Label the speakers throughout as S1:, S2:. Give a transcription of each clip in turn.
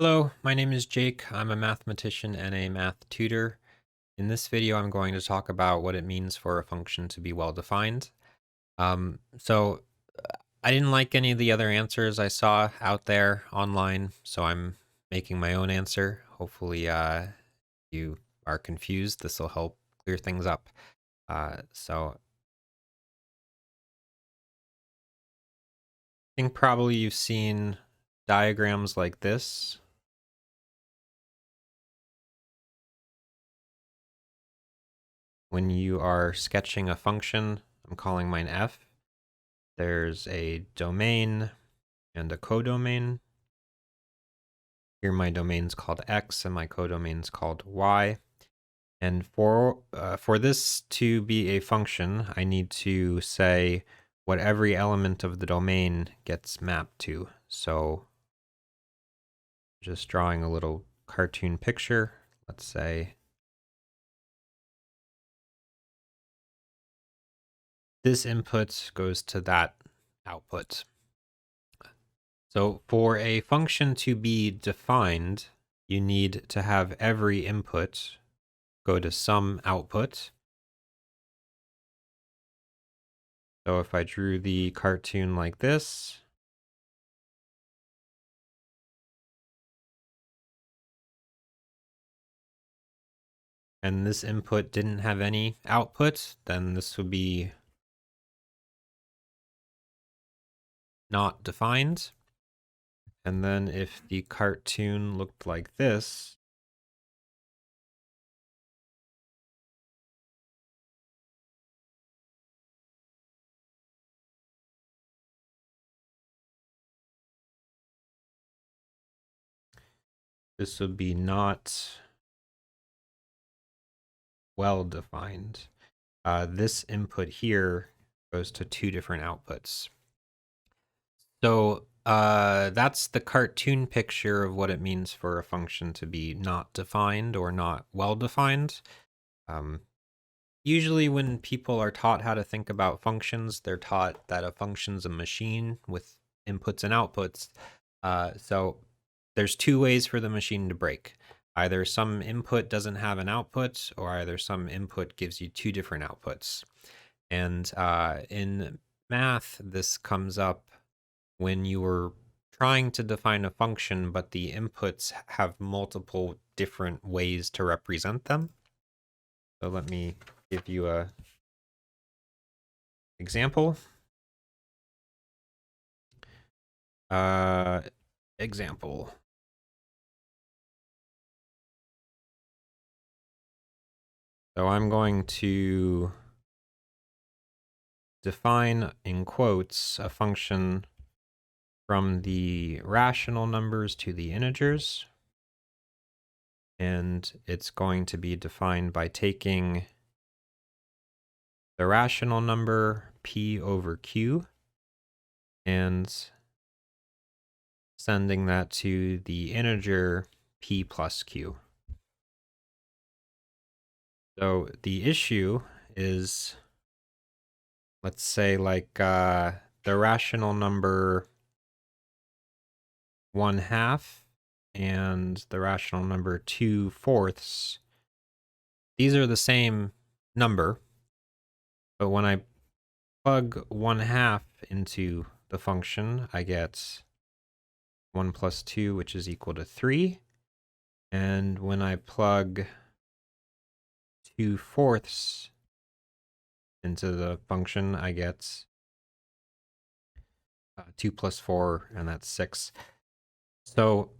S1: Hello, my name is Jake. I'm a mathematician and a math tutor. In this video, I'm going to talk about what it means for a function to be well defined. So I didn't like any of the other answers I saw out there online, so I'm making my own answer. Hopefully, you are confused. This will help clear things up. So I think probably you've seen diagrams like this. When you are sketching a function, I'm calling mine f. There's a domain and a codomain. Here my domain's called x and my codomain's called y. And for this to be a function, I need to say what every element of the domain gets mapped to. So just drawing a little cartoon picture, let's say this input goes to that output. So for a function to be defined, you need to have every input go to some output. So if I drew the cartoon like this, and this input didn't have any output, then this would be not defined. And then if the cartoon looked like this, this would be not well defined. This input here goes to two different outputs. So that's the cartoon picture of what it means for a function to be not defined or not well defined. Usually when people are taught how to think about functions, they're taught that a function's a machine with inputs and outputs. So there's two ways for the machine to break. Either some input doesn't have an output, or either some input gives you two different outputs. And in math, this comes up when you were trying to define a function, but the inputs have multiple different ways to represent them. So let me give you a example. Example. So I'm going to define in quotes a function from the rational numbers to the integers. And it's going to be defined by taking the rational number p over q and sending that to the integer p plus q. So the issue is, let's say like the rational number 1/2 and the rational number 2/4. These are the same number, but when I plug 1/2 into the function, I get 1 plus 2, which is equal to 3. And when I plug 2/4 into the function, I get 2 plus 4, and that's 6. So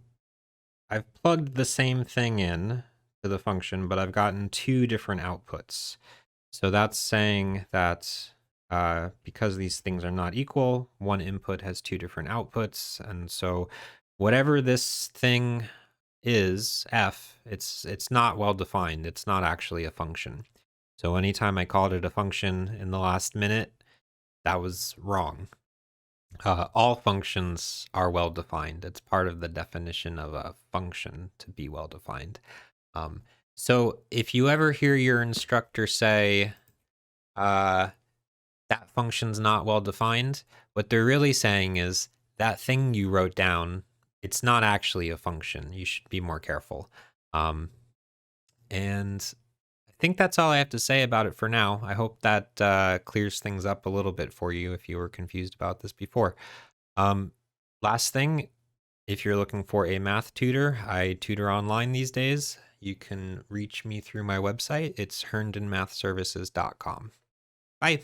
S1: I've plugged the same thing in to the function, but I've gotten two different outputs. So that's saying that because these things are not equal, one input has two different outputs. And so whatever this thing is, f, it's not well defined. It's not actually a function. So anytime I called it a function in the last minute, that was wrong. All functions are well defined. It's part of the definition of a function to be well defined. So if you ever hear your instructor say, that function's not well defined, what they're really saying is that thing you wrote down it's not actually a function. You should be more careful. And I think that's all I have to say about it for now. I hope that clears things up a little bit for you if you were confused about this before. Um, Last thing, if you're looking for a math tutor, I tutor online these days. You can reach me through my website. It's herndonmathservices.com. Bye.